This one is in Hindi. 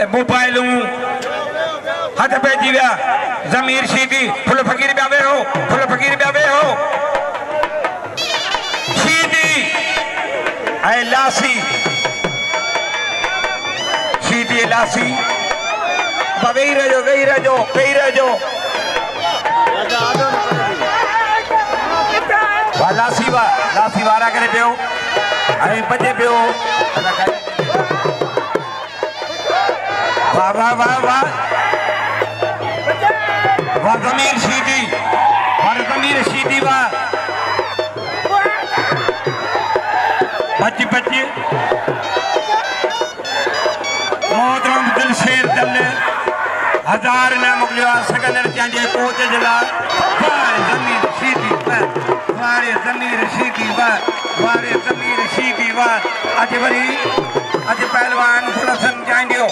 मोबाइलू हथ पइजी विया ज़मीर शीदी फुल फ़कीर पिया वेहो फुल फ़कीर पिया वेहो शीदी ऐं लासी शीदी लासी वेही रहिजो वेही रहिजो वेही रहिजो लासी वारा करे पियो ऐं भॼे पियो वाह वाह वाह वाह वाह ज़मीर शीदी वाह बच मोहतरम दिलशेर दल 1000 न मोकिलियो आहे सकंदर तंहिंजे कोच जे लाइ ज़मीर शीदी वारे ज़मीर शीदी वाह अॼु वरी अॼु पहलवान फुलसन चाहींदियो